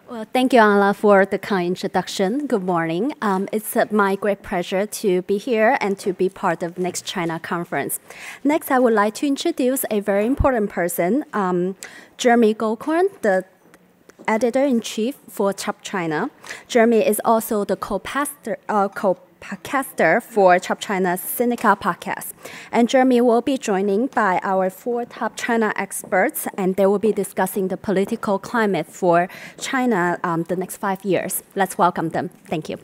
Well, thank you, Anla, for the kind introduction. Good morning. It's my great pleasure to be here and to be part of Next China conference. Next, I would like to introduce a very important person, Jeremy Goldkorn, the editor-in-chief for Chop China. Jeremy is also the co-podcaster for Chop China's Sinica podcast. And Jeremy will be joining by our 4 top China experts, and they will be discussing the political climate for China the next 5 years. Let's welcome them. Thank you.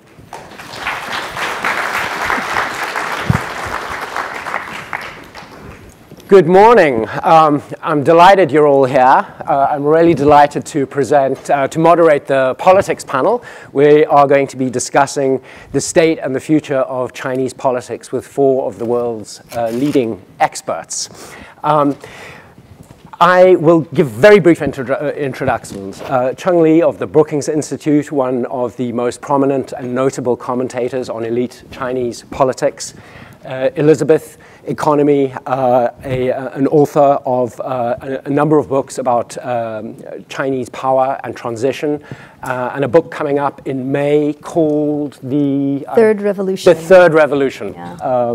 Good morning. I'm delighted you're all here. I'm really delighted to to moderate the politics panel. We are going to be discussing the state and the future of Chinese politics with 4 of the world's leading experts. I will give very brief introductions. Cheng Li of the Brookings Institute, one of the most prominent and notable commentators on elite Chinese politics. Elizabeth, economy, an author of a number of books about Chinese power and transition, and a book coming up in May called The Third Revolution. The Third Revolution. Yeah.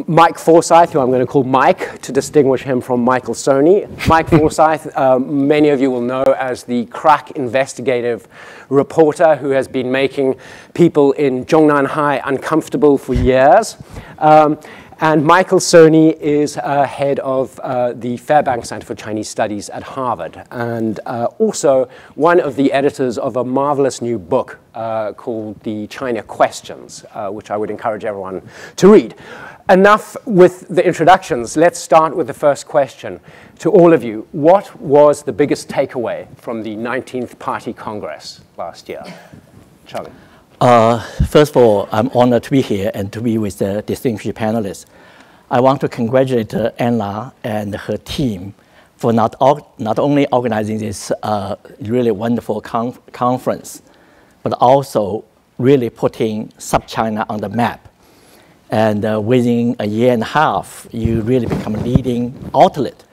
Mike Forsyth, who I'm going to call Mike to distinguish him from Michael Sony. Mike Forsyth, many of you will know as the crack investigative reporter who has been making people in Zhongnanhai uncomfortable for years. And Michael Sony is head of the Fairbanks Center for Chinese Studies at Harvard, and also one of the editors of a marvelous new book called The China Questions, which I would encourage everyone to read. Enough with the introductions. Let's start with the first question. To all of you, what was the biggest takeaway from the 19th Party Congress last year? Charlie. First of all, I'm honored to be here and to be with the distinguished panelists. I want to congratulate Anna and her team for not only organizing this really wonderful conference, but also really putting Sub-China on the map. And within a year and a half, you really become a leading outlet.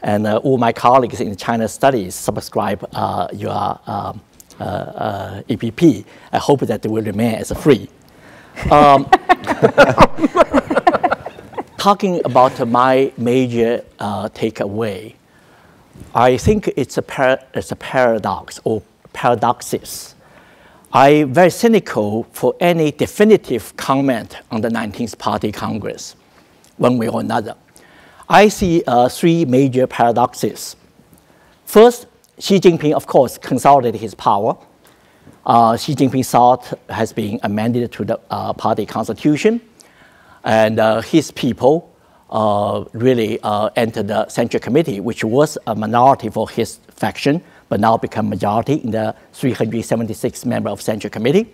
And all my colleagues in China studies subscribe your EPP. I hope that they will remain as free. Talking about my major takeaway, I think it's a paradox or paradoxes. I'm very cynical for any definitive comment on the 19th Party Congress, one way or another. I see 3 major paradoxes. First, Xi Jinping, of course, consolidated his power. Xi Jinping's thought has been amended to the party constitution, and his people really entered the Central Committee, which was a minority for his faction, but now become majority in the 376 members of Central Committee.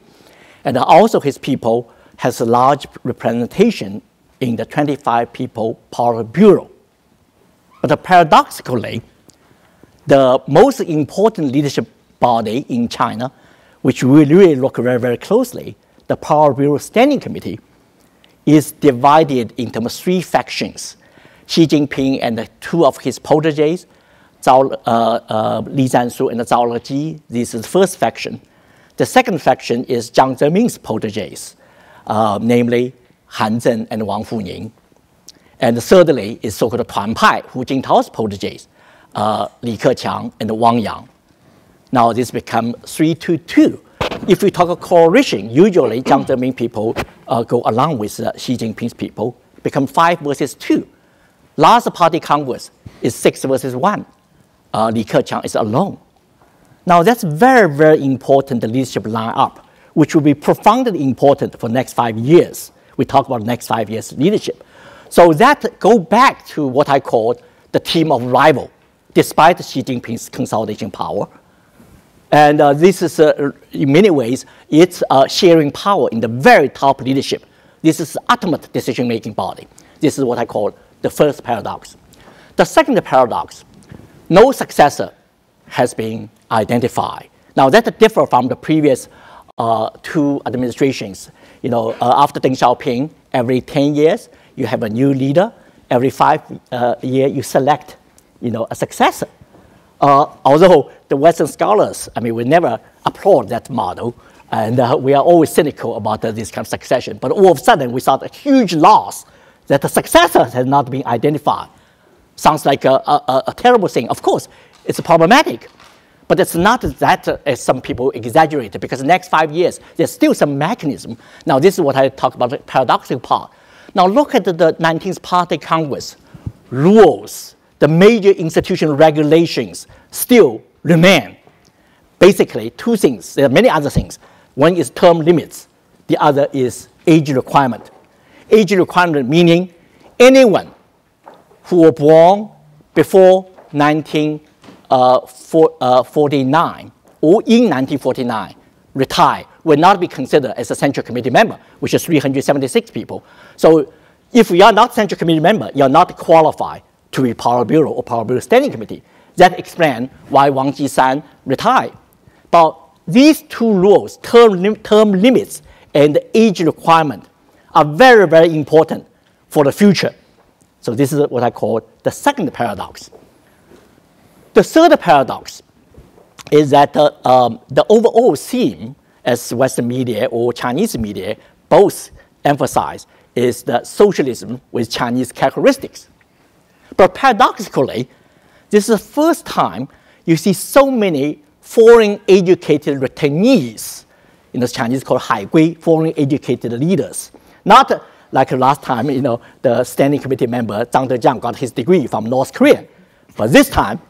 And also his people has a large representation in the 25 people Politburo. But paradoxically, the most important leadership body in China, which we really look very, very closely, the Politburo Standing Committee, is divided into 3 factions. Xi Jinping and 2 of his proteges, Li Zhanshu and Zhao Leji, this is the first faction. The second faction is Jiang Zemin's proteges, namely Han Zheng and Wang Funing. And thirdly is so-called Tuan Pai, Hu Jintao's proteges, Li Keqiang and Wang Yang. Now this becomes 3-2. If we talk a coalition, usually Jiang Zemin people go along with Xi Jinping's people, become 5 versus 2. Last party Congress is 6 versus 1. Li Keqiang is alone. Now that's very, very important, the leadership lineup, which will be profoundly important for the next 5 years. We talk about the next 5 years leadership. So that go back to what I call the team of rival, despite Xi Jinping's consolidation power. And this is, in many ways, it's sharing power in the very top leadership. This is the ultimate decision-making body. This is what I call the first paradox. The second paradox, no successor has been identified. Now that differs from the previous 2 administrations. You know, after Deng Xiaoping, every 10 years, you have a new leader. Every 5 years, you select, a successor. although the Western scholars, I mean, we never applaud that model, and we are always cynical about this kind of succession. But all of a sudden, we saw a huge loss that the successors had not been identified. Sounds like a terrible thing. Of course, it's problematic. But it's not that, as some people exaggerate, because the next 5 years, there's still some mechanism. Now, this is what I talk about, the paradoxical part. Now, look at the 19th Party Congress. Rules, the major institutional regulations still remain. Basically, two things. There are many other things. One is term limits. The other is age requirement. Age requirement meaning anyone who were born before 1949 or in 1949 retire will not be considered as a Central Committee member, which is 376 people. So if you are not Central Committee member, you are not qualified to be Politburo or Politburo Standing Committee. That explains why Wang Jisan retired. But these two rules, term limits and age requirement, are very, very important for the future. So this is what I call the second paradox. The third paradox is that the overall theme, as Western media or Chinese media both emphasize, is that socialism with Chinese characteristics. But paradoxically, this is the first time you see so many foreign educated returnees, in the Chinese called 海归, foreign educated leaders. Not like last time, the standing committee member Zhang Dejiang got his degree from North Korea. But this time,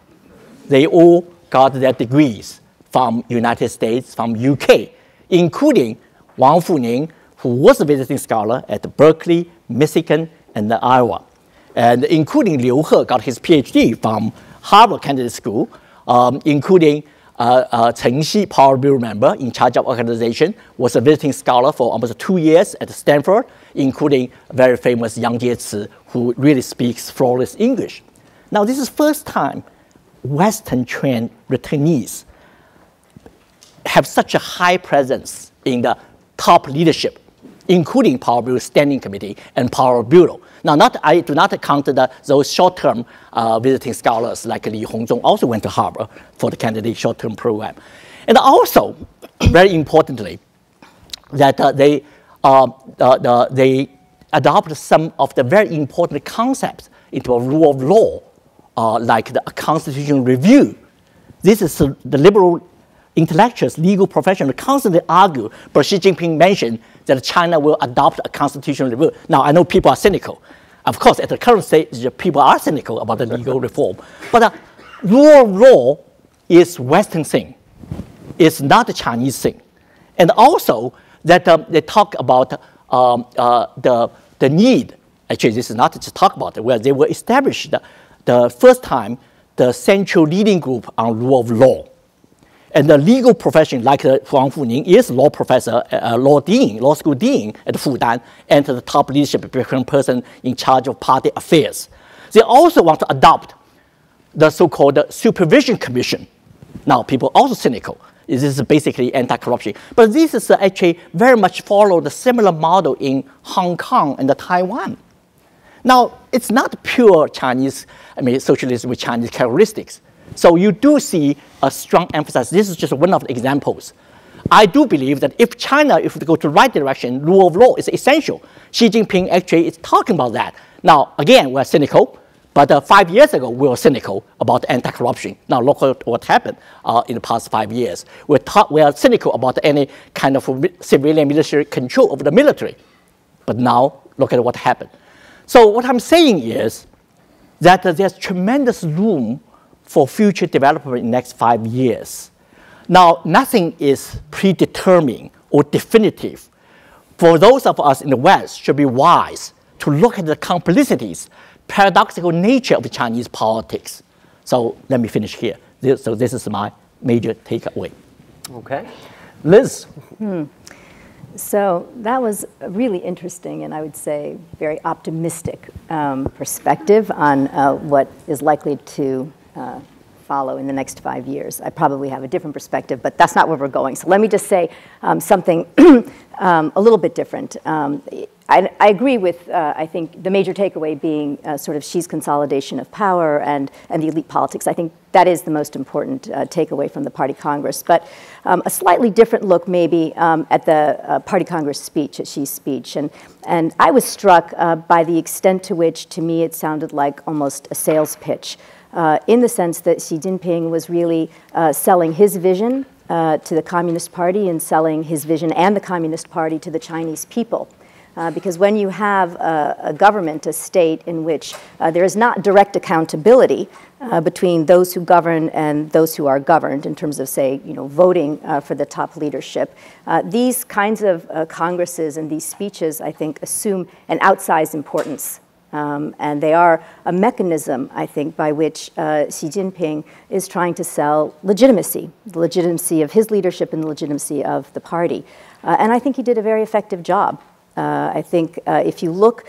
they all got their degrees from United States, from UK, including Wang Funing, who was a visiting scholar at Berkeley, Michigan, and Iowa. And including Liu He got his PhD from Harvard Kennedy School, including Chen Xi, Politburo member in charge of organization, was a visiting scholar for almost 2 years at Stanford, including very famous Yang Jiechi, who really speaks flawless English. Now, this is the first time Western trained returnees have such a high presence in the top leadership, including Politburo Standing Committee and Politburo. Now, I do not count those short-term visiting scholars like Li Hongzhong also went to Harvard for the candidate short-term program. And also, very importantly, that they adopted some of the very important concepts into a rule of law, like the constitutional review. This is the liberal intellectuals, legal professionals constantly argue, but Xi Jinping mentioned that China will adopt a constitutional review. Now, I know people are cynical. Of course, at the current stage, people are cynical about the legal reform. But rule of law is Western thing. It's not a Chinese thing. And also, that they talk about the need. Actually, this is not just talk about it, where they will establish the first time the central leading group on rule of law. And the legal profession, like Wang Funing, is law professor, law school dean at Fudan, and the top leadership person in charge of party affairs. They also want to adopt the so-called supervision commission. Now, people are also cynical. This is basically anti-corruption. But this is actually very much follow the similar model in Hong Kong and Taiwan. Now, it's not pure Chinese, socialism with Chinese characteristics. So you do see a strong emphasis. This is just one of the examples. I do believe that if China, if we go to the right direction, rule of law is essential. Xi Jinping actually is talking about that. Now, again, we're cynical, but 5 years ago, we were cynical about anti-corruption. Now, look at what happened in the past 5 years. We are cynical about any kind of civilian military control over the military. But now, look at what happened. So what I'm saying is that there's tremendous room for future development in the next 5 years. Now, nothing is predetermined or definitive. For those of us in the West, should be wise to look at the complexities, paradoxical nature of Chinese politics. So let me finish here. So this is my major takeaway. Okay. Liz. So that was a really interesting and I would say very optimistic perspective on what is likely to follow in the next 5 years. I probably have a different perspective, but that's not where we're going. So let me just say something a little bit different. I agree with, I think, the major takeaway being sort of Xi's consolidation of power and the elite politics. I think that is the most important takeaway from the Party Congress. But a slightly different look maybe at the Party Congress speech, at Xi's speech. And I was struck by the extent to which, to me, it sounded like almost a sales pitch, in the sense that Xi Jinping was really selling his vision to the Communist Party and selling his vision and the Communist Party to the Chinese people. Because when you have a government, a state in which there is not direct accountability between those who govern and those who are governed in terms of, say, voting for the top leadership, these kinds of congresses and these speeches, I think, assume an outsized importance. And they are a mechanism, I think, by which Xi Jinping is trying to sell legitimacy, the legitimacy of his leadership and the legitimacy of the party. And I think he did a very effective job. I think if you look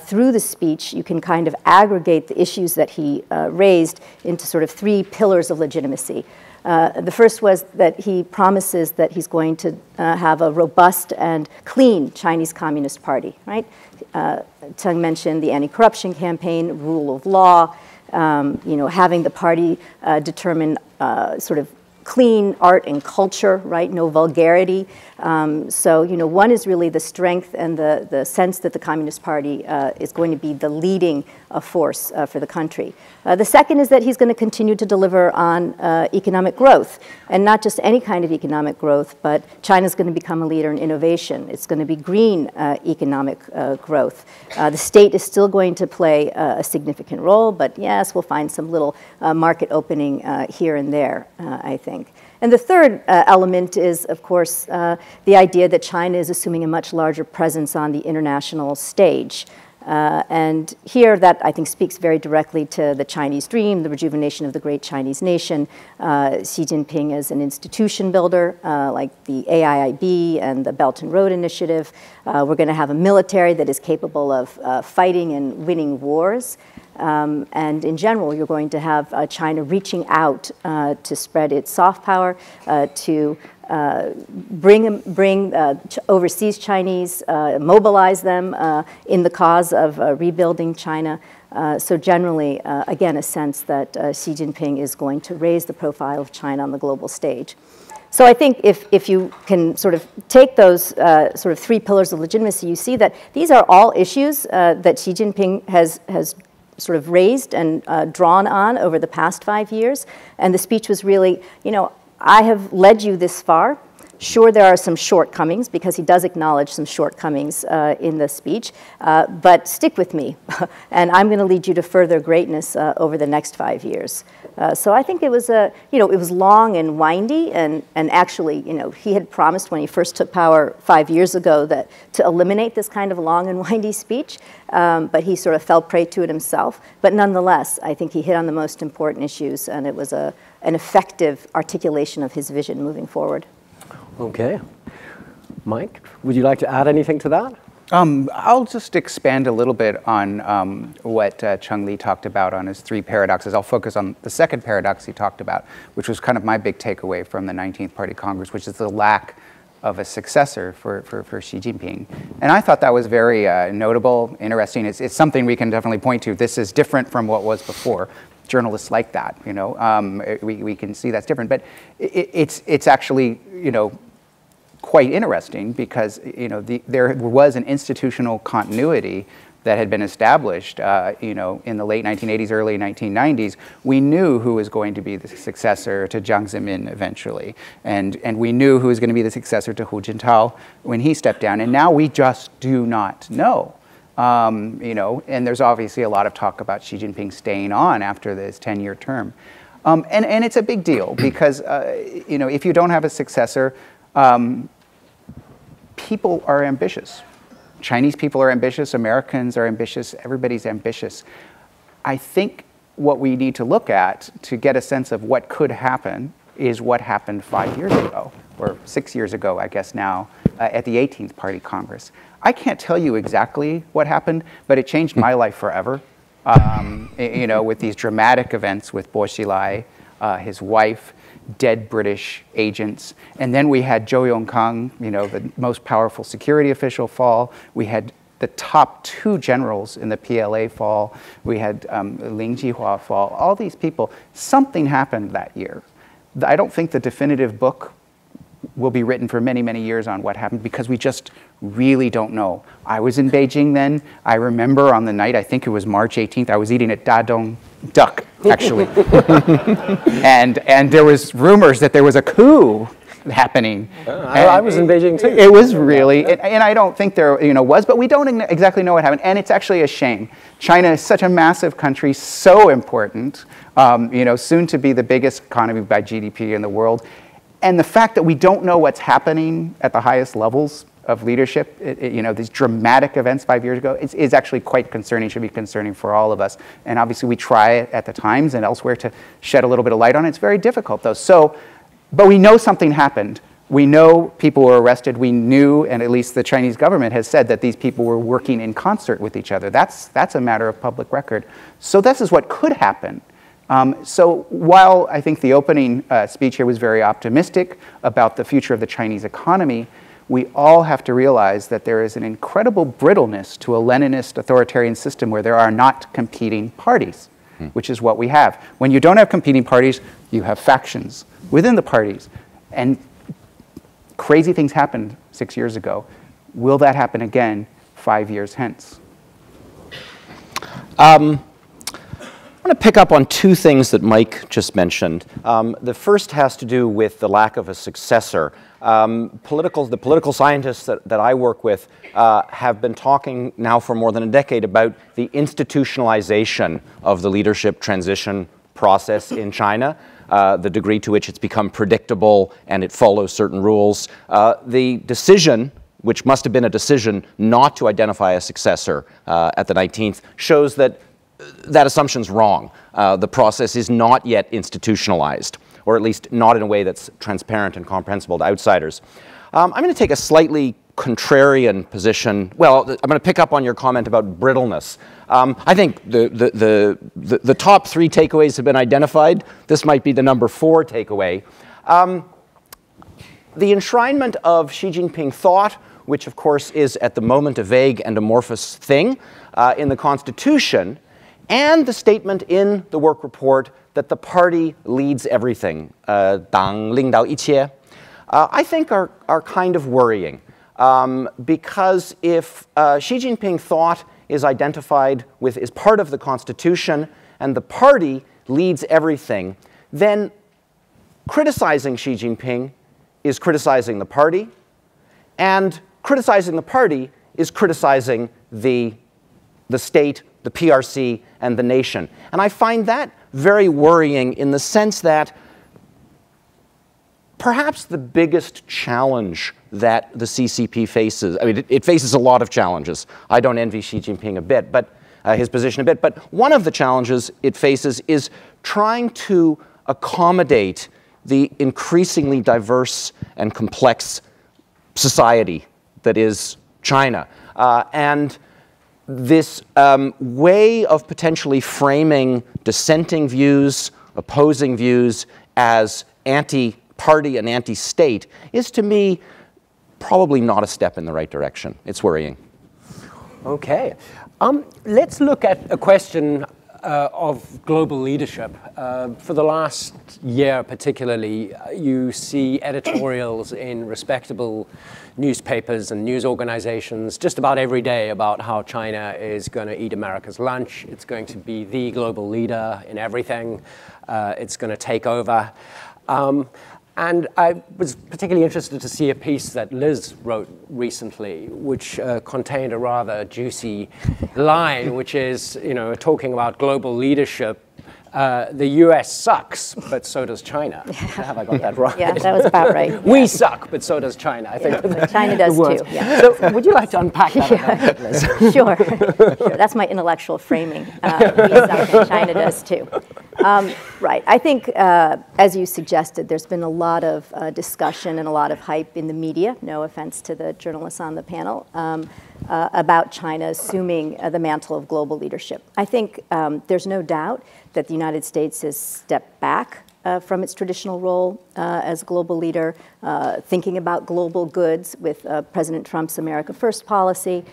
through the speech, you can kind of aggregate the issues that he raised into sort of 3 pillars of legitimacy. The first was that he promises that he's going to have a robust and clean Chinese Communist Party, right? Teng mentioned the anti-corruption campaign, rule of law, having the party determine sort of clean art and culture, right? No vulgarity. So, one is really the strength and the sense that the Communist Party is going to be the leading force for the country. The second is that he's going to continue to deliver on economic growth, and not just any kind of economic growth, but China's going to become a leader in innovation. It's going to be green economic growth. The state is still going to play a significant role, but yes, we'll find some little market opening here and there, I think. And the third element is, of course, the idea that China is assuming a much larger presence on the international stage. And here that, I think, speaks very directly to the Chinese dream, the rejuvenation of the great Chinese nation. Xi Jinping as an institution builder, like the AIIB and the Belt and Road Initiative. We're going to have a military that is capable of fighting and winning wars. And in general, you're going to have China reaching out to spread its soft power, to bring overseas Chinese, mobilize them in the cause of rebuilding China. So generally, again, a sense that Xi Jinping is going to raise the profile of China on the global stage. So I think if you can sort of take those sort of 3 pillars of legitimacy, you see that these are all issues that Xi Jinping has sort of raised and drawn on over the past 5 years. And the speech was really, I have led you this far. Sure, there are some shortcomings, because he does acknowledge some shortcomings in the speech, but stick with me, and I'm going to lead you to further greatness over the next 5 years. So I think it was it was long and windy, and actually, he had promised when he first took power 5 years ago that to eliminate this kind of long and windy speech, but he sort of fell prey to it himself. But nonetheless, I think he hit on the most important issues, and it was an effective articulation of his vision moving forward. Okay. Mike, would you like to add anything to that? I'll just expand a little bit on what Chung Lee talked about on his 3 paradoxes. I'll focus on the second paradox he talked about, which was kind of my big takeaway from the 19th Party Congress, which is the lack of a successor for Xi Jinping. And I thought that was very notable, interesting. It's something we can definitely point to. This is different from what was before. Journalists like that, we can see that's different. But it's actually, quite interesting, because there was an institutional continuity that had been established, in the late 1980s, early 1990s. We knew who was going to be the successor to Jiang Zemin eventually, and we knew who was going to be the successor to Hu Jintao when he stepped down. And now we just do not know. And there's obviously a lot of talk about Xi Jinping staying on after this 10-year term. And it's a big deal, because, if you don't have a successor, people are ambitious. Chinese people are ambitious, Americans are ambitious, everybody's ambitious. I think what we need to look at to get a sense of what could happen is what happened 5 years ago, or 6 years ago, I guess now, at the 18th Party Congress. I can't tell you exactly what happened, but it changed my life forever. With these dramatic events with Bo Xilai, his wife, dead British agents. And then we had Zhou Yongkang, the most powerful security official, fall. We had the top 2 generals in the PLA fall. We had Ling Jihua fall. All these people, something happened that year. I don't think the definitive book will be written for many, many years on what happened because we just really don't know. I was in Beijing then. I remember on the night, I think it was March 18th, I was eating at Dadong duck, actually. and there was rumors that there was a coup happening. I was in Beijing too. It was really, and I don't think there was, but we don't exactly know what happened. And it's actually a shame. China is such a massive country, so important, soon to be the biggest economy by GDP in the world. And the fact that we don't know what's happening at the highest levels of leadership, these dramatic events 5 years ago, is actually quite concerning, should be concerning for all of us. And obviously we try at the Times and elsewhere to shed a little bit of light on it. It's very difficult though. But we know something happened. We know people were arrested. We knew, and at least the Chinese government has said that these people were working in concert with each other. That's a matter of public record. So this is what could happen. So while I think the opening speech here was very optimistic about the future of the Chinese economy, we all have to realize that there is an incredible brittleness to a Leninist authoritarian system where there are not competing parties, which is what we have. When you don't have competing parties, you have factions within the parties. And crazy things happened 6 years ago. Will that happen again 5 years hence? I want to pick up on 2 things that Mike just mentioned. The first has to do with the lack of a successor. The political scientists that I work with have been talking now for more than a decade about the institutionalization of the leadership transition process in China, the degree to which it's become predictable and it follows certain rules. The decision, which must have been a decision not to identify a successor at the 19th, shows that that assumption's wrong. The process is not yet institutionalized, or at least not in a way that's transparent and comprehensible to outsiders. I'm going to take a slightly contrarian position. Well, I'm going to pick up on your comment about brittleness. I think the top 3 takeaways have been identified. This might be the number 4 takeaway. The enshrinement of Xi Jinping thought, which of course is at the moment a vague and amorphous thing, in the Constitution, and the statement in the work report that the party leads everything, 党领导一切, I think are kind of worrying. Because if Xi Jinping thought is identified with, is part of the Constitution, and the party leads everything, then criticizing Xi Jinping is criticizing the party, and criticizing the party is criticizing the state, the PRC, and the nation. And I find that very worrying in the sense that perhaps the biggest challenge that the CCP faces, I mean, it faces a lot of challenges. I don't envy Xi Jinping a bit, but his position a bit, but one of the challenges it faces is trying to accommodate the increasingly diverse and complex society that is China. And this way of potentially framing dissenting views, opposing views as anti-party and anti-state is, to me, probably not a step in the right direction. It's worrying. Okay. Let's look at a question of global leadership. For the last year particularly, you see editorials in respectable newspapers and news organizations just about every day about how China is going to eat America's lunch. It's going to be the global leader in everything. It's going to take over. And I was particularly interested to see a piece that Liz wrote recently, which contained a rather juicy line, which is, talking about global leadership. The US sucks, but so does China. Have I got that right? Yeah, that was about right. We suck, but so does China. I think China does too. Yeah. So would you like to unpack that? Liz? Sure. That's my intellectual framing. We suck and China does too. Right. I think, as you suggested, there's been a lot of discussion and a lot of hype in the media, no offense to the journalists on the panel, about China assuming the mantle of global leadership. I think there's no doubt that the United States has stepped back from its traditional role as a global leader, thinking about global goods with President Trump's America First policy.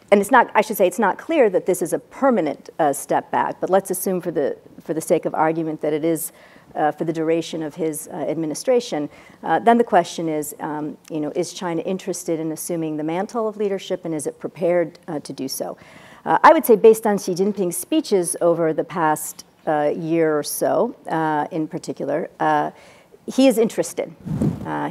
And it's not, I should say, it's not clear that this is a permanent step back, but let's assume for the sake of argument that it is for the duration of his administration. Then the question is, is China interested in assuming the mantle of leadership, and is it prepared to do so? I would say, based on Xi Jinping's speeches over the past year or so, in particular, he is interested.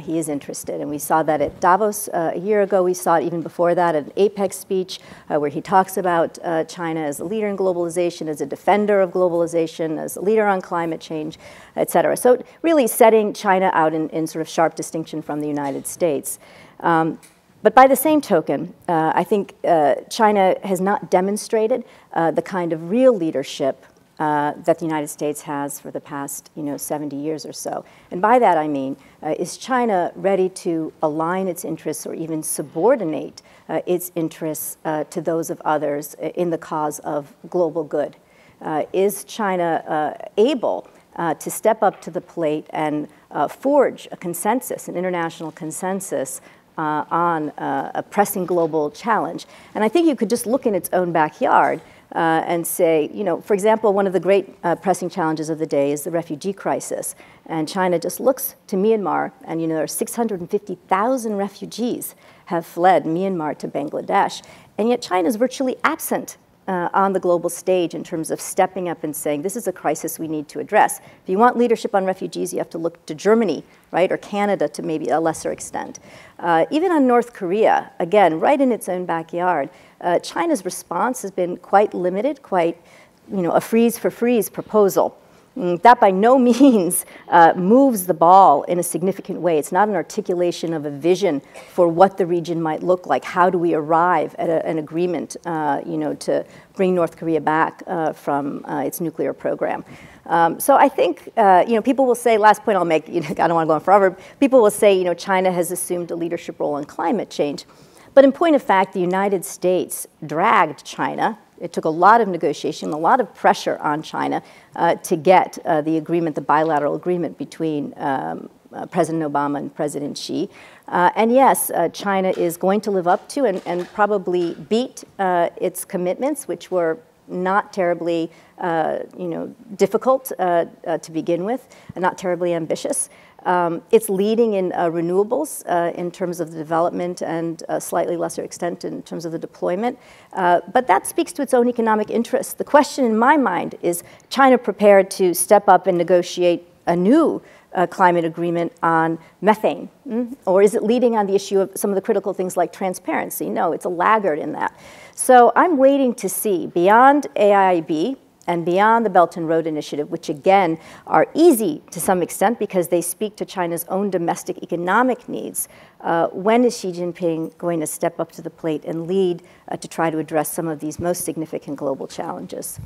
He is interested, and we saw that at Davos a year ago. We saw it even before that at an APEC speech where he talks about China as a leader in globalization, as a defender of globalization, as a leader on climate change, et cetera. So really setting China out in sort of sharp distinction from the United States. But by the same token, I think China has not demonstrated the kind of real leadership that the United States has for the past 70 years or so. And by that I mean, is China ready to align its interests or even subordinate its interests to those of others in the cause of global good? Is China able to step up to the plate and forge a consensus, an international consensus on a pressing global challenge? And I think you could just look in its own backyard and say, for example, one of the great pressing challenges of the day is the refugee crisis. And China just looks to Myanmar, and there are 650,000 refugees have fled Myanmar to Bangladesh. And yet China is virtually absent on the global stage in terms of stepping up and saying, this is a crisis we need to address. If you want leadership on refugees, you have to look to Germany, right, or Canada to maybe a lesser extent. Even on North Korea, again, right in its own backyard, China's response has been quite limited, quite, a freeze-for-freeze proposal. That by no means moves the ball in a significant way. It's not an articulation of a vision for what the region might look like. How do we arrive at an agreement, to bring North Korea back from its nuclear program? So I think, people will say, last point I'll make, I don't want to go on forever, people will say, China has assumed a leadership role in climate change. But in point of fact, the United States dragged China. It took a lot of negotiation, a lot of pressure on China to get the agreement, the bilateral agreement between President Obama and President Xi. And yes, China is going to live up to and probably beat its commitments, which were not terribly difficult to begin with, and not terribly ambitious. It's leading in renewables in terms of the development and slightly lesser extent in terms of the deployment. But that speaks to its own economic interests. The question in my mind is China prepared to step up and negotiate a new climate agreement on methane? Or is it leading on the issue of some of the critical things like transparency? No, it's a laggard in that. So I'm waiting to see, beyond AIIB, and beyond the Belt and Road Initiative, which again are easy to some extent because they speak to China's own domestic economic needs, when is Xi Jinping going to step up to the plate and lead to try to address some of these most significant global challenges?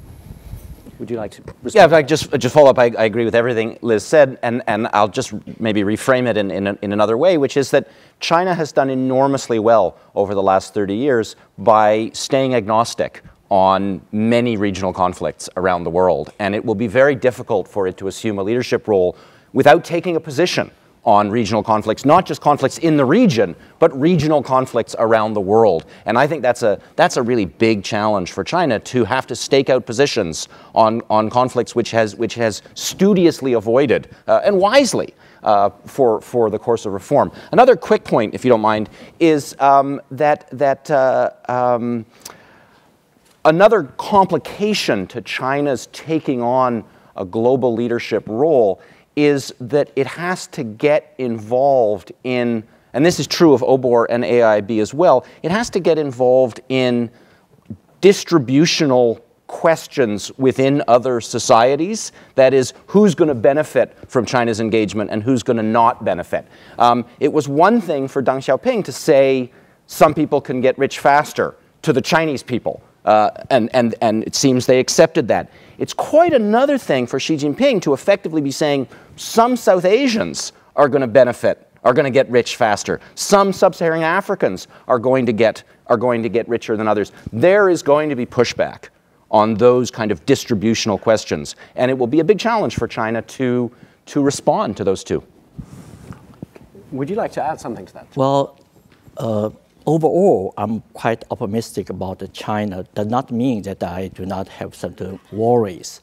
Would you like to respond? Yeah, if I just follow up, I agree with everything Liz said, and I'll just maybe reframe it in another way, which is that China has done enormously well over the last 30 years by staying agnostic on many regional conflicts around the world. And it will be very difficult for it to assume a leadership role without taking a position on regional conflicts, not just conflicts in the region, but regional conflicts around the world. And I think that's a really big challenge for China, to have to stake out positions on conflicts which has studiously avoided, and wisely, for the course of reform. Another quick point, if you don't mind, is another complication to China's taking on a global leadership role is that it has to get involved in, and this is true of OBOR and AIIB as well, it has to get involved in distributional questions within other societies. That is, who's going to benefit from China's engagement and who's going to not benefit. It was one thing for Deng Xiaoping to say some people can get rich faster to the Chinese people. And it seems they accepted that. It's quite another thing for Xi Jinping to effectively be saying some South Asians are going to benefit, are going to get rich faster. Some sub-Saharan Africans are going to get richer than others. There is going to be pushback on those kind of distributional questions. And it will be a big challenge for China to respond to those two. Would you like to add something to that? Well, overall, I'm quite optimistic about China. Does not mean that I do not have certain worries.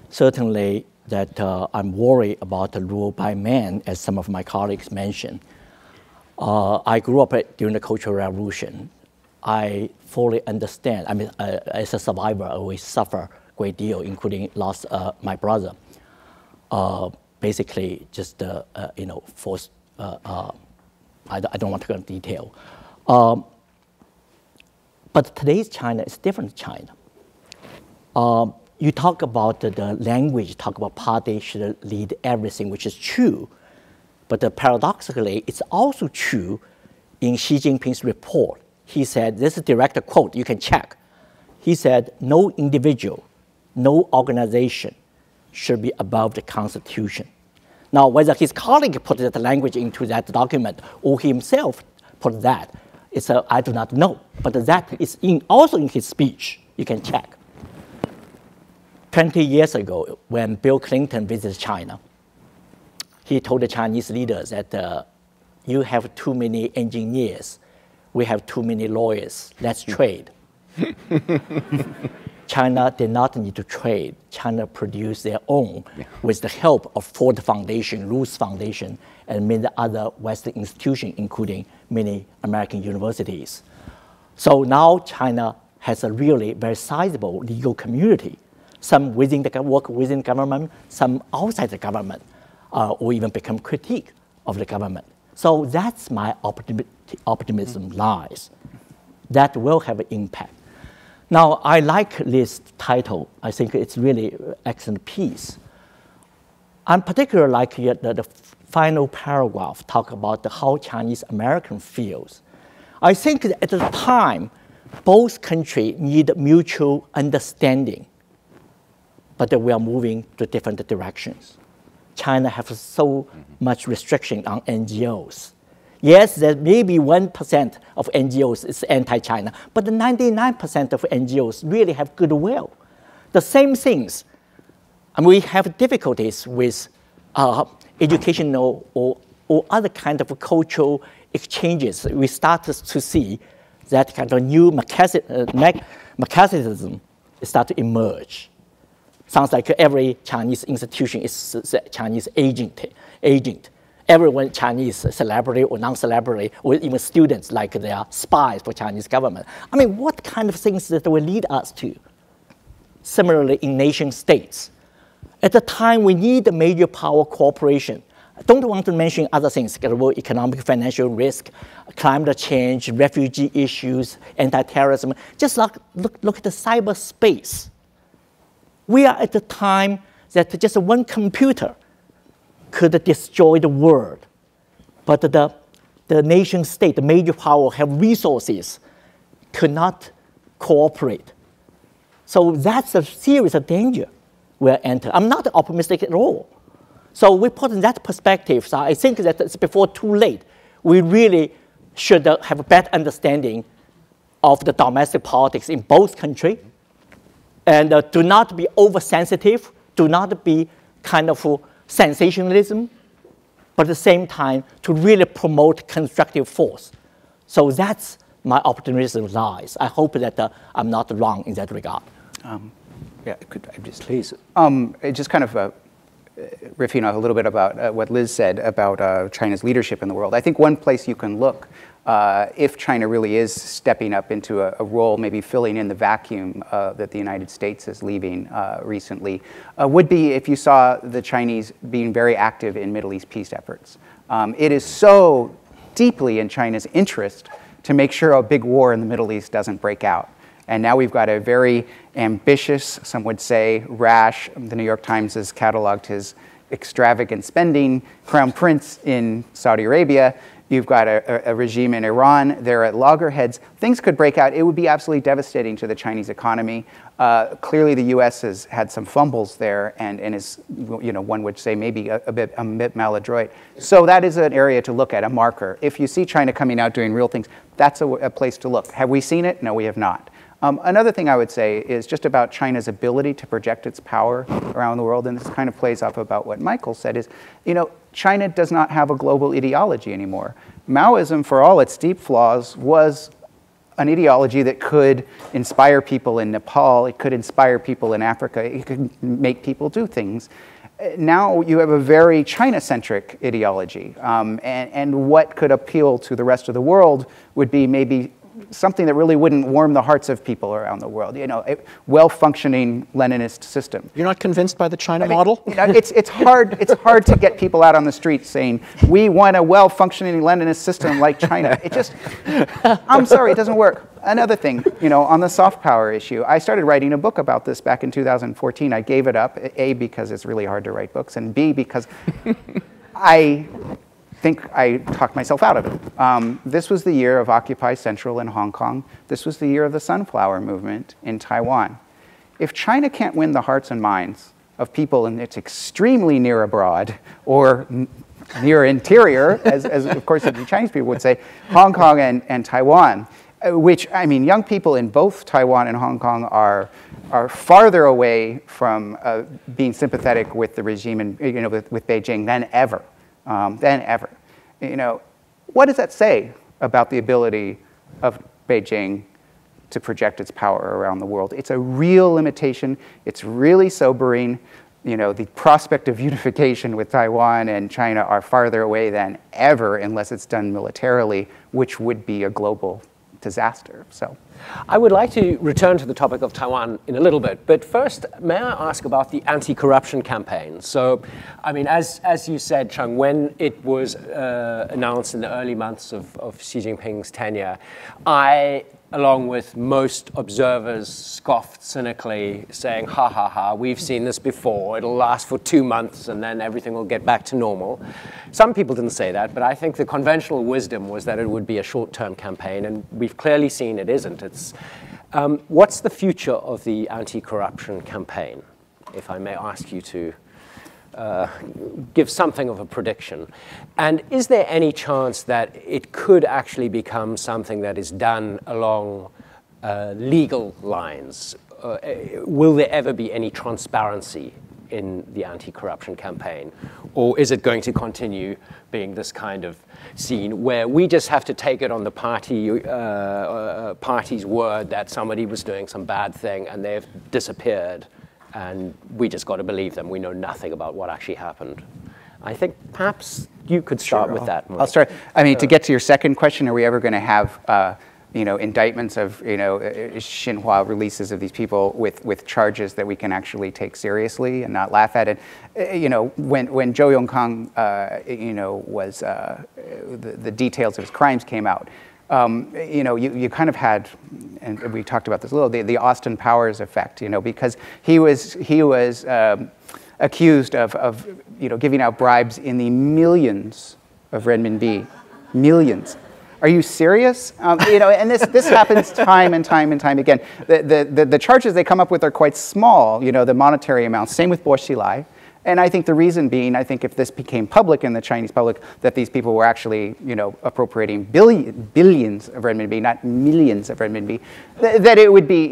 Certainly that I'm worried about the rule by man, as some of my colleagues mentioned. I grew up during the Cultural Revolution. I fully understand. I mean, as a survivor, I always suffer a great deal, including lost my brother. Basically, just forced. I don't want to go into detail. But today's China is different China. You talk about the language, talk about party should lead everything, which is true. But paradoxically, it's also true in Xi Jinping's report. He said, this is a direct quote, you can check. He said, no individual, no organization should be above the Constitution. Now, whether his colleague put that language into that document or he himself put that, I do not know. But that is also in his speech. You can check. 20 years ago, when Bill Clinton visited China, he told the Chinese leaders that you have too many engineers, we have too many lawyers, let's trade. China did not need to trade. China produced their own with the help of Ford Foundation, Roots Foundation, and many other Western institutions, including many American universities. So now China has a really very sizable legal community, some within the work within government, some outside the government, or even become critique of the government. So that's my optimism lies. That will have an impact. Now, I like this title. I think it's really an excellent piece. I'm particularly like the final paragraph talk about how Chinese American feels. I think that at the time, both countries need mutual understanding, but we are moving to different directions. China has so much restriction on NGOs. Yes, there may be 1% of NGOs is anti-China, but the 99% of NGOs really have goodwill. The same things. And we have difficulties with educational or other kind of cultural exchanges. We start to see that kind of new McCarthyism start to emerge. Sounds like every Chinese institution is a Chinese agent. Everyone Chinese celebrity or non-celebrity, or even students like they are spies for Chinese government. I mean, what kind of things that will lead us to? Similarly, in nation states, at the time we need the major power cooperation. I don't want to mention other things, global economic financial risk, climate change, refugee issues, anti-terrorism. Just look at the cyberspace. We are at the time that just one computer could destroy the world. But the nation state, the major power, have resources, could not cooperate. So that's a serious danger we're entering. I'm not optimistic at all. So we put in that perspective, so I think that it's before too late. We really should have a better understanding of the domestic politics in both countries, and do not be oversensitive, do not be kind of sensationalism, but at the same time to really promote constructive force. So that's my optimism lies. I hope that I'm not wrong in that regard. Yeah, could I just Please. Just kind of riffing a little bit about what Liz said about China's leadership in the world. I think one place you can look if China really is stepping up into a role, maybe filling in the vacuum that the United States is leaving recently, would be if you saw the Chinese being very active in Middle East peace efforts. It is so deeply in China's interest to make sure a big war in the Middle East doesn't break out. And now we've got a very ambitious, some would say rash, the New York Times has cataloged his extravagant spending, crown prince in Saudi Arabia. You've got a regime in Iran. They're at loggerheads. Things could break out. It would be absolutely devastating to the Chinese economy. Clearly, the U.S. has had some fumbles there and is, one would say maybe a bit maladroit. So that is an area to look at, a marker. If you see China coming out doing real things, that's a place to look. Have we seen it? No, we have not. Another thing I would say is just about China's ability to project its power around the world, and this kind of plays off about what Michael said, is, China does not have a global ideology anymore. Maoism, for all its deep flaws, was an ideology that could inspire people in Nepal, it could inspire people in Africa, it could make people do things. Now you have a very China-centric ideology, and what could appeal to the rest of the world would be maybe something that really wouldn't warm the hearts of people around the world, a well-functioning Leninist system. You're not convinced by the China model? It's hard to get people out on the street saying, we want a well-functioning Leninist system like China. I'm sorry, it doesn't work. Another thing, on the soft power issue, I started writing a book about this back in 2014. I gave it up, A, because it's really hard to write books, and B, because I think I talked myself out of it. This was the year of Occupy Central in Hong Kong. This was the year of the Sunflower Movement in Taiwan. If China can't win the hearts and minds of people in its extremely near abroad, or near interior, as of course the Chinese people would say, Hong Kong and Taiwan, which, young people in both Taiwan and Hong Kong are farther away from being sympathetic with the regime and with Beijing than ever. What does that say about the ability of Beijing to project its power around the world? It's a real limitation. It's really sobering. The prospect of unification with Taiwan and China are farther away than ever unless it's done militarily, which would be a global disaster. So, I would like to return to the topic of Taiwan in a little bit, but first, may I ask about the anti-corruption campaign? So, as you said, Chung, when it was announced in the early months of Xi Jinping's tenure, I, along with most observers, scoffed cynically, saying, ha ha ha, we've seen this before, it'll last for 2 months and then everything will get back to normal. Some people didn't say that, but I think the conventional wisdom was that it would be a short-term campaign, and we've clearly seen it isn't. What's the future of the anti-corruption campaign, if I may ask you to give something of a prediction? And is there any chance that it could actually become something that is done along legal lines? Will there ever be any transparency in the anti-corruption campaign? Or is it going to continue being this kind of scene where we just have to take it on the party's word that somebody was doing some bad thing and they've disappeared, and we just got to believe them. We know nothing about what actually happened. I think perhaps you could start with that. I'll start. To get to your second question, are we ever going to have indictments of Xinhua releases of these people with charges that we can actually take seriously and not laugh at? And when Zhou Yongkang was the details of his crimes came out, you kind of had, and we talked about this a little, the Austin Powers effect, because he was accused of giving out bribes in the millions of renminbi, millions. Are you serious? And this happens time and time and time again. The charges they come up with are quite small, the monetary amounts. Same with Bo Xilai. And I think the reason being, if this became public in the Chinese public, that these people were actually, appropriating billions of renminbi, not millions of renminbi, that it would be,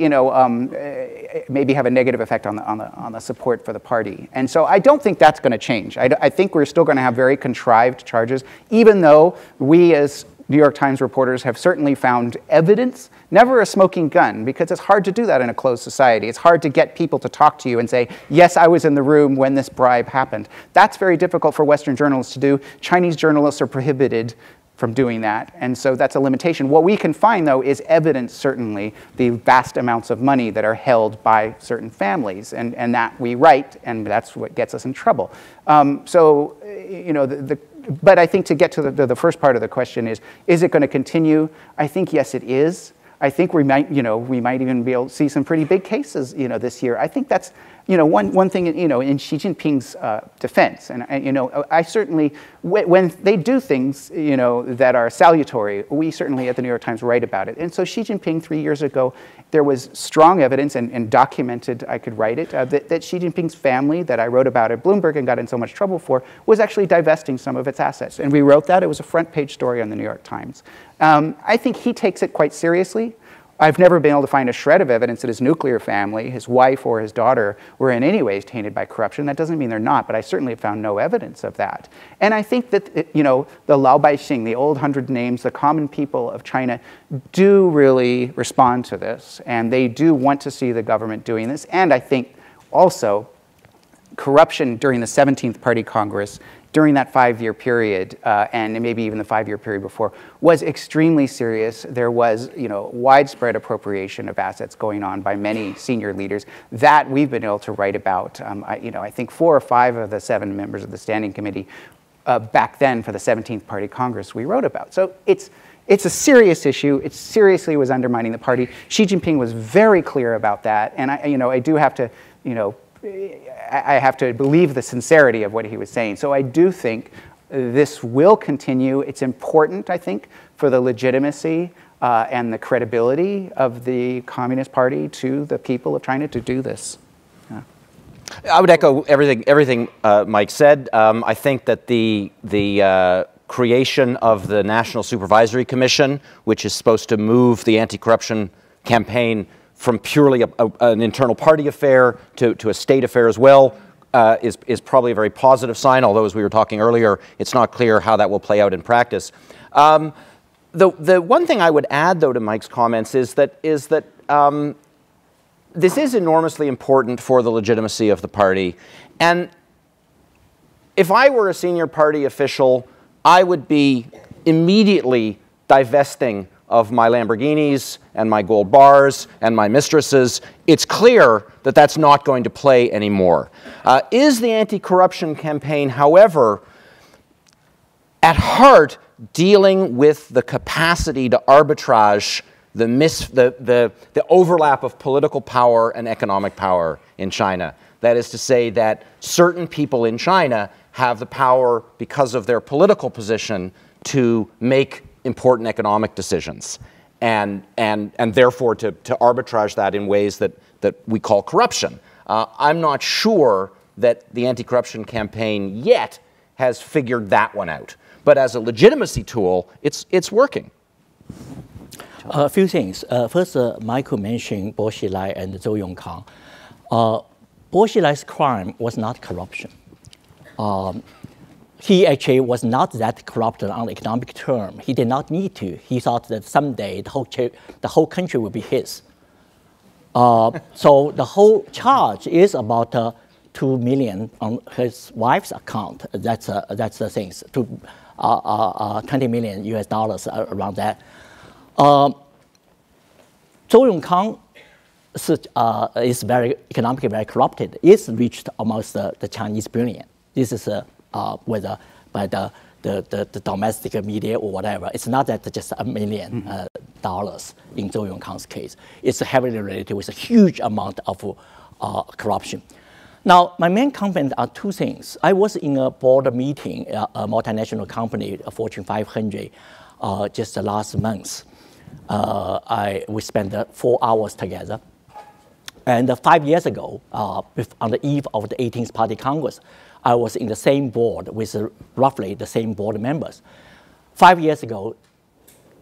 maybe have a negative effect on the support for the party. And so I don't think that's going to change. I think we're still going to have very contrived charges, even though we as New York Times reporters have certainly found evidence, never a smoking gun, because it's hard to do that in a closed society. It's hard to get people to talk to you and say, yes, I was in the room when this bribe happened. That's very difficult for Western journalists to do. Chinese journalists are prohibited from doing that, and so that's a limitation. What we can find, though, is evidence, certainly, the vast amounts of money that are held by certain families, and that we write, and that's what gets us in trouble. But I think to get to the first part of the question is it going to continue? I think, yes, it is. I think we might even be able to see some pretty big cases, this year. I think that's, one thing, in Xi Jinping's defense. And, I certainly, when they do things, that are salutary, we certainly at the New York Times write about it. And so Xi Jinping 3 years ago, there was strong evidence and documented, I could write it, that Xi Jinping's family that I wrote about at Bloomberg and got in so much trouble for was actually divesting some of its assets. And we wrote that. It was a front page story on the New York Times. I think he takes it quite seriously. I've never been able to find a shred of evidence that his nuclear family, his wife or his daughter, were in any ways tainted by corruption. That doesn't mean they're not, but I certainly have found no evidence of that. And I think that, the Lao Baixing, the old 100 names, the common people of China do really respond to this, and they do want to see the government doing this. And I think also corruption during the 17th Party Congress, during that 5-year period, and maybe even the 5-year period before, was extremely serious. There was, widespread appropriation of assets going on by many senior leaders that we've been able to write about. I think 4 or 5 of the 7 members of the Standing Committee back then for the 17th Party Congress we wrote about. So it's a serious issue. It seriously was undermining the party. Xi Jinping was very clear about that, and I do have to, I have to believe the sincerity of what he was saying. So I do think this will continue. It's important, I think, for the legitimacy and the credibility of the Communist Party to the people of China to do this. Yeah. I would echo everything Mike said. I think that the creation of the National Supervisory Commission, which is supposed to move the anti-corruption campaign from purely an internal party affair to a state affair as well, is probably a very positive sign, although as we were talking earlier, it's not clear how that will play out in practice. The one thing I would add, though, to Mike's comments is that this is enormously important for the legitimacy of the party. And if I were a senior party official, I would be immediately divesting of my Lamborghinis and my gold bars and my mistresses. It's clear that that's not going to play anymore. Is the anti-corruption campaign, however, at heart dealing with the capacity to arbitrage the overlap of political power and economic power in China? That is to say that certain people in China have the power, because of their political position, to make important economic decisions, and therefore to arbitrage that in ways that we call corruption. I'm not sure that the anti-corruption campaign yet has figured that one out. But as a legitimacy tool, it's working. A few things. First, Michael mentioned Bo Xilai and Zhou Yongkang. Bo Xilai's crime was not corruption. He actually was not that corrupt on the economic term. He did not need to. He thought that someday the whole country would be his. So the whole charge is about 2 million on his wife's account. That's the things. 20 million US dollars around that. Zhou Yongkang is economically very corrupted. It's reached almost the Chinese billion. This is whether by the domestic media or whatever. It's not that just $1 million dollars in Zhou Yongkang's case. It's heavily related with a huge amount of corruption. Now, my main comment are 2 things. I was in a board meeting, a multinational company, a Fortune 500, just last month. We spent 4 hours together. And 5 years ago, on the eve of the 18th Party Congress, I was in the same board with roughly the same board members. 5 years ago,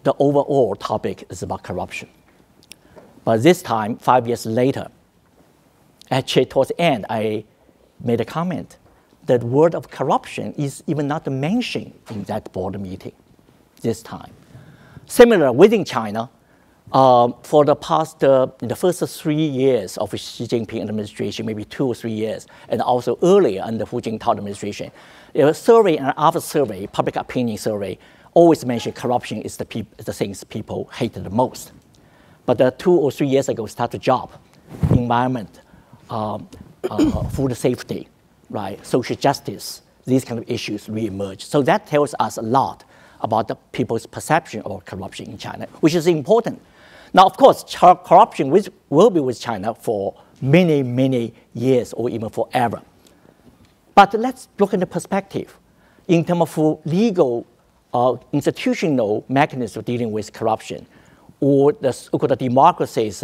the overall topic is about corruption. But this time, 5 years later, actually towards the end, I made a comment that the word of corruption is even not mentioned in that board meeting this time. Similar within China, for the past, the first 3 years of Xi Jinping administration, maybe 2 or 3 years, and also earlier under Hu Jintao administration, a survey and after survey, public opinion survey, always mention corruption is the things people hate the most. But 2 or 3 years ago, start to drop. Environment, food safety, right, social justice, these kind of issues reemerge. So that tells us a lot about the people's perception of corruption in China, which is important. Now, of course, corruption will be with China for many, many years or even forever. But let's look at the perspective. In terms of legal, institutional mechanism dealing with corruption, or the democracy's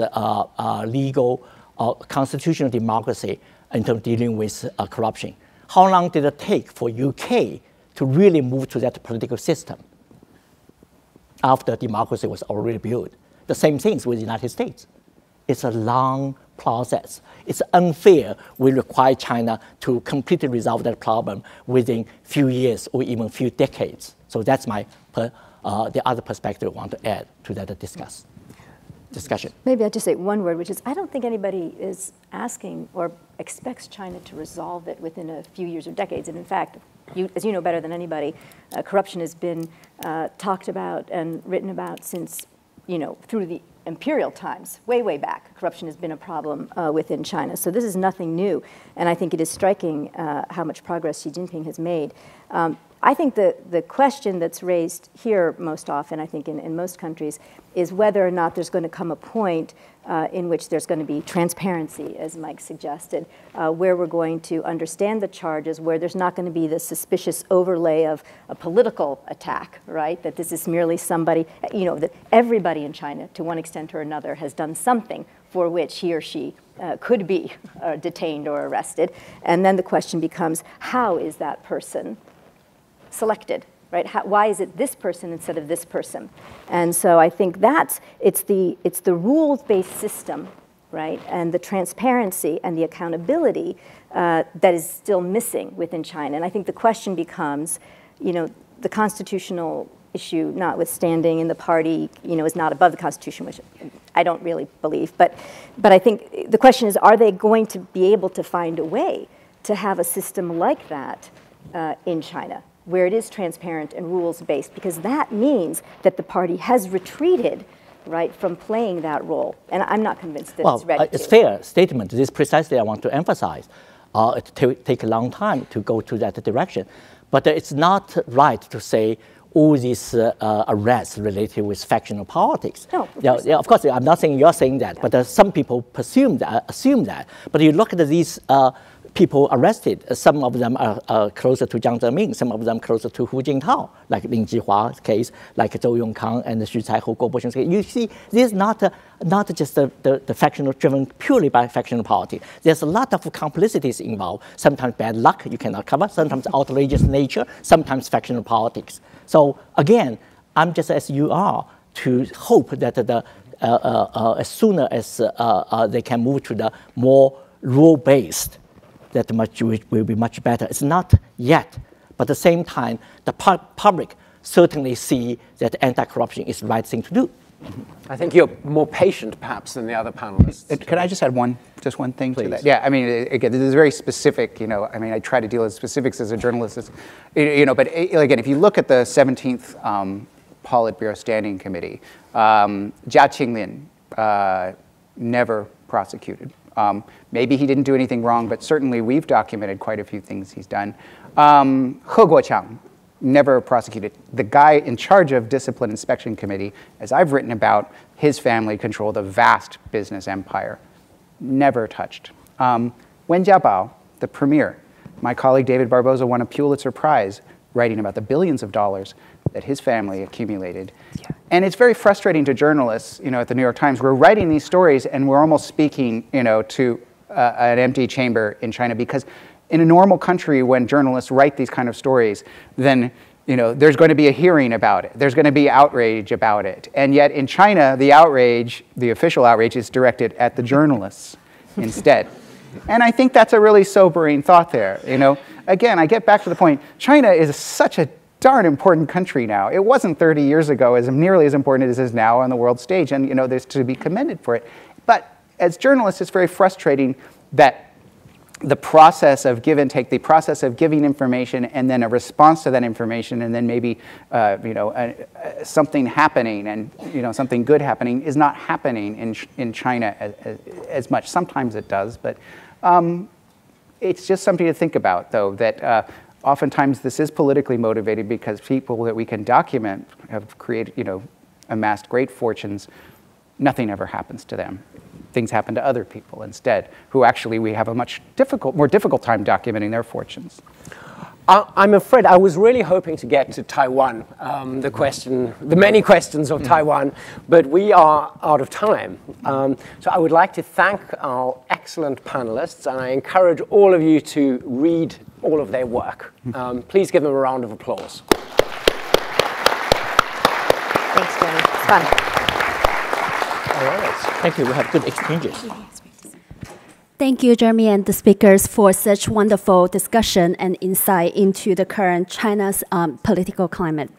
legal, constitutional democracy in terms of dealing with corruption. How long did it take for UK to really move to that political system after democracy was already built? The same things with the United States. It's a long process. It's unfair. We require China to completely resolve that problem within few years or even few decades. So that's the other perspective I want to add to that discussion. Maybe I'll just say one word, which is I don't think anybody is asking or expects China to resolve it within a few years or decades. And in fact, as you know better than anybody, corruption has been talked about and written about since, through the imperial times, way, way back. Corruption has been a problem within China. So this is nothing new. And I think it is striking how much progress Xi Jinping has made. I think the question that's raised here most often, I think in most countries, is whether or not there's going to come a point in which there's going to be transparency, as Mike suggested, where we're going to understand the charges, where there's not going to be the suspicious overlay of a political attack, right? That this is merely somebody, that everybody in China, to one extent or another, has done something for which he or she could be detained or arrested. And then the question becomes, how is that person selected, right? Why is it this person instead of this person? And so I think it's the rules-based system, right? And the transparency and the accountability that is still missing within China. And I think the question becomes, the constitutional issue notwithstanding, and the party, is not above the Constitution, which I don't really believe. But I think the question is, are they going to be able to find a way to have a system like that in China, where it is transparent and rules-based, because that means that the party has retreated, right, from playing that role. And I'm not convinced that it's ready it's fair statement. This precisely I want to emphasize. It take a long time to go to that direction. But it's not right to say all these arrests related with factional politics. No, of course, I'm not saying you're saying that, but some people assume that. But you look at these people arrested, some of them are closer to Jiang Zemin, some of them closer to Hu Jintao, like Lin Jihua's case, like Zhou Yongkang and Xu Caihu, Guo Boxiong's case. You see, this is not just the factional driven purely by factional politics. There's a lot of complicities involved, sometimes bad luck you cannot cover, sometimes outrageous nature, sometimes factional politics. So again, I'm just as you are to hope that as sooner as they can move to the more rule-based, that will be much better. It's not yet, but at the same time, the public certainly see that anti-corruption is the right thing to do. I think you're more patient, perhaps, than the other panelists. Could I just add one thing Please. to that? Yeah, I mean, again, this is very specific. I try to deal with specifics as a journalist. But again, if you look at the 17th Politburo Standing Committee, Jia Qinglin never prosecuted. Maybe he didn't do anything wrong, but certainly we've documented quite a few things he's done. He Guoqiang, never prosecuted. The guy in charge of Discipline Inspection Committee, as I've written about, his family controlled a vast business empire. Never touched. Wen Jiabao, the premier, my colleague David Barboza won a Pulitzer Prize writing about the billions of dollars that his family accumulated. Yeah. And it's very frustrating to journalists, at the New York Times. We're writing these stories and we're almost speaking, to an empty chamber in China, because in a normal country, when journalists write these kind of stories, then there's going to be a hearing about it. There's going to be outrage about it. And yet in China, the outrage, the official outrage, is directed at the journalists instead. And I think that's a really sobering thought there. Again, I get back to the point. China is such a darn important country now. It wasn't 30 years ago as nearly as important as it is now on the world stage, and there's to be commended for it. But as journalists, it's very frustrating that the process of give and take, the process of giving information and then a response to that information, and then maybe something happening and something good happening is not happening in China as much. Sometimes it does, but it's just something to think about, though, that oftentimes this is politically motivated because people that we can document have created, amassed great fortunes. Nothing ever happens to them. Things happen to other people instead, who actually we have a much more difficult time documenting their fortunes. I'm afraid I was really hoping to get to Taiwan, the many questions of Taiwan, but we are out of time. So I would like to thank our excellent panelists, and I encourage all of you to read all of their work. Please give them a round of applause. Thanks, Jenny. It's fun. All right. Thank you. We have good exchanges. Thank you, Jeremy, and the speakers for such wonderful discussion and insight into the current China's political climate.